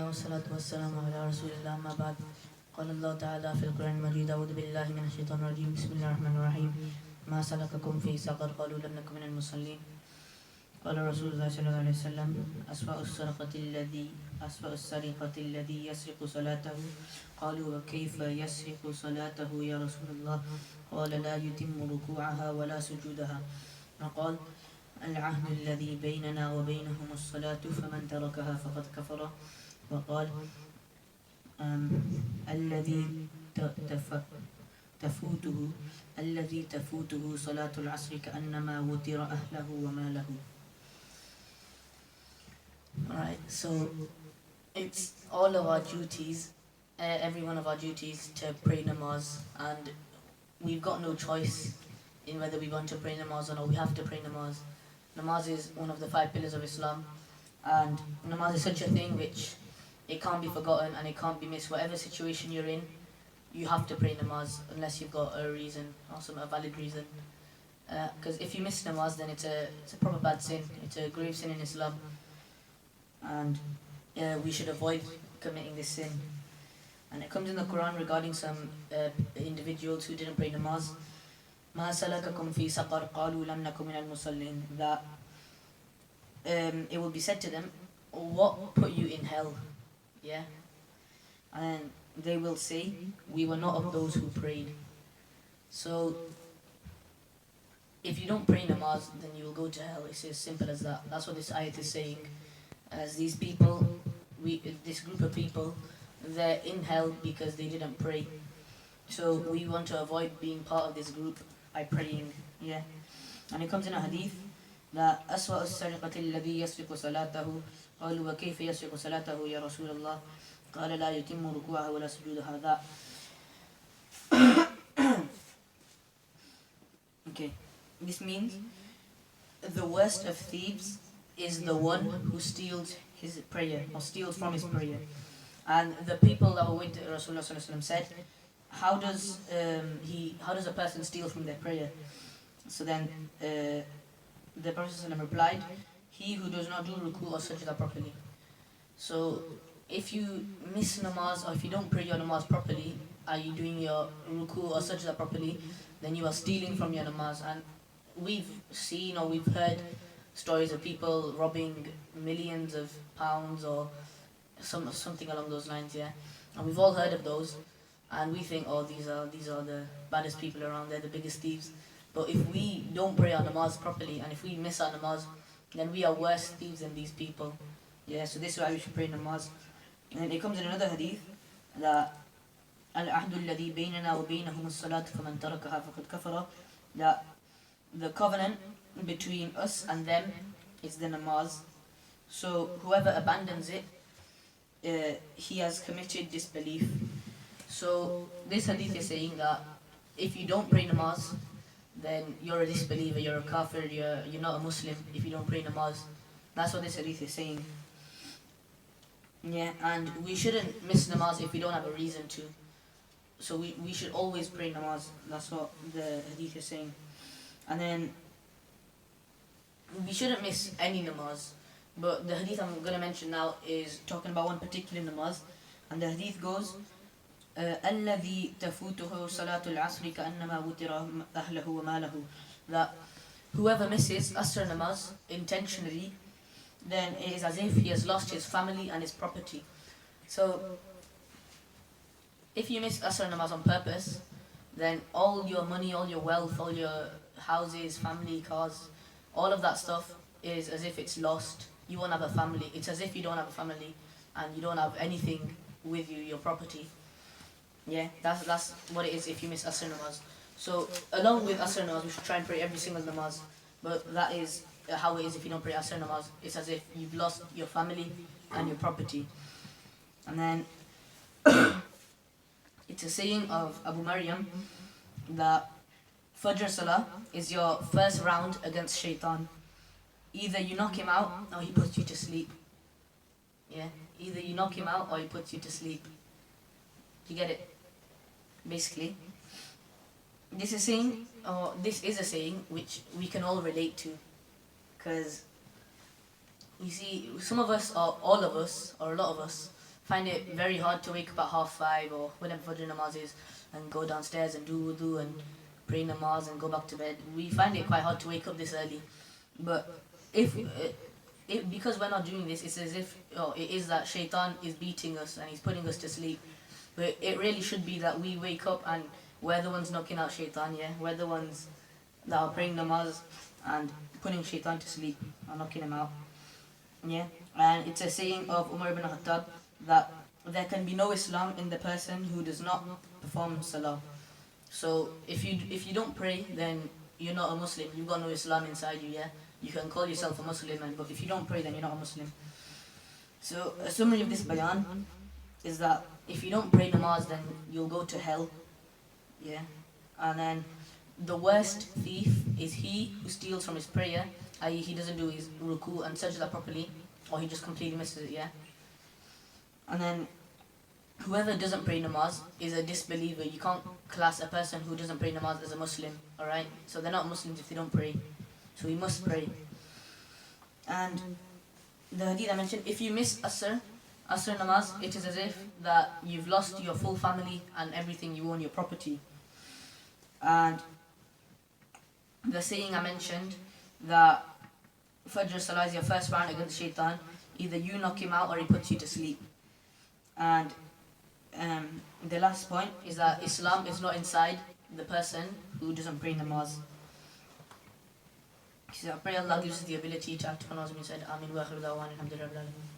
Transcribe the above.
والصلاة والسلام على رسول الله ما بعد قال الله تعالى في القرآن المجيد أعوذ بالله من الشيطان الرجيم بسم الله الرحمن الرحيم ما سلككم في سقر قالوا لم نكن من المصلين قال رسول الله صلى الله عليه وسلم أسوأ السرقة الذي يسرق صلاته قالوا وكيف يسرق صلاته يا رسول الله قال لا يتم ركوعها ولا سجودها وقال العهد الذي بيننا وبينهم الصلاة فمن تركها فقد كفر وقال الذي تفوته صلاة العصر كأنما وتر أهله وماله. Alright, so it's all of our duties, every one of our duties to pray namaz, and we've got no choice in whether we want to pray namaz or not. We have to pray namaz. Namaz is one of the 5 pillars of Islam, and namaz is such a thing which it can't be forgotten and it can't be missed. Whatever situation you're in, you have to pray namaz unless you've got a reason, also a valid reason. Because if you miss namaz, then it's a proper bad sin. It's a grave sin in Islam, and we should avoid committing this sin. And it comes in the Quran regarding some individuals who didn't pray namaz. ما سلككم في سقر قالوا لم نكن من المصلين, that it will be said to them, what put you in hell? Yeah, and they will say, we were not of those who prayed. So if you don't pray namaz, then you will go to hell. It's as simple as that. That's what this ayat is saying. As these people, this group of people, they're in hell because they didn't pray. So we want to avoid being part of this group by praying. Yeah, and it comes in a hadith that أسوأ السرقة الذي يسرق صلاته قالوا وكيف يسرق صلاته يا رسول الله قال لا يتم ركوعها ولا سجودها. That okay, this means the worst of thieves is the one who steals his prayer or steals from his prayer. And the people that were with Rasulullah said, how does a person steal from their prayer? So then the Prophet replied, he who does not do ruku or sajda properly. So if you miss namaz or if you don't pray your namaz properly, are you doing your ruku or sajda properly, then you are stealing from your namaz. And we've seen or we've heard stories of people robbing millions of pounds or something along those lines, yeah. And we've all heard of those, and we think, oh, these are the baddest people around, they're the biggest thieves. But if we don't pray our namaz properly, and if we miss our namaz, then we are worse thieves than these people. Yeah, so this is why we should pray namaz. And it comes in another hadith that العهد الذي بيننا وبينهم الصلاة فمن تركها فقد كفر, that the covenant between us and them is the namaz. So whoever abandons it, he has committed disbelief. So this hadith is saying that if you don't pray namaz, then you're a disbeliever, you're a kafir, you're not a Muslim if you don't pray namaz. That's what this hadith is saying. Yeah, and we shouldn't miss namaz if we don't have a reason to. So we should always pray namaz. That's what the hadith is saying. And then we shouldn't miss any namaz. But the hadith I'm going to mention now is talking about one particular namaz. And the hadith goes, الذي تفوته صلاة العصر كأنما وتر أهله وماله, that whoever misses Asr namaz intentionally, then it is as if he has lost his family and his property. So if you miss Asr namaz on purpose, then all your money, all your wealth, all your houses, family, cars, all of that stuff is as if it's lost. You won't have a family. It's as if you don't have a family and you don't have anything with you, your property. Yeah, that's what it is if you miss Asr namaz. So along with Asr namaz, we should try and pray every single namaz. But that is how it is if you don't pray Asr namaz. It's as if you've lost your family and your property. And then it's a saying of Abu Maryam that Fajr Salah is your first round against Shaitan. Either you knock him out or he puts you to sleep. Yeah, either you knock him out or he puts you to sleep. Do you get it? Basically, this is a saying which we can all relate to, because you see, some of us, or all of us, or a lot of us, find it very hard to wake up at 5:30 or whenever Fajr namaz is and go downstairs and do wudu and pray namaz and go back to bed. We find it quite hard to wake up this early. But if because we're not doing this, it's as if it is that shaitan is beating us and he's putting us to sleep. But it really should be that we wake up and we're the ones knocking out shaitan, yeah? We're the ones that are praying namaz and putting shaitan to sleep and knocking him out. Yeah? And it's a saying of Umar ibn Khattab that there can be no Islam in the person who does not perform salah. So if you don't pray, then you're not a Muslim. You've got no Islam inside you, yeah? You can call yourself a Muslim, but if you don't pray, then you're not a Muslim. So a summary of this bayan is that if you don't pray namaz, then you'll go to hell, yeah? And then the worst thief is he who steals from his prayer, i.e. he doesn't do his ruku and sajda properly, or he just completely misses it, yeah? And then whoever doesn't pray namaz is a disbeliever. You can't class a person who doesn't pray namaz as a Muslim, alright? So they're not Muslims if they don't pray. So we must pray. And the hadith I mentioned, if you miss Asr namaz, it is as if that you've lost your full family and everything you own, your property. And the saying I mentioned, that Fajr Salah is your first round against shaitan, either you knock him out or he puts you to sleep. And the last point is that Islam is not inside the person who doesn't pray namaz. So I pray Allah gives us the ability to act upon what has been said. Amin wa akhiru da'wana alhamdulillahi rabbil alamin.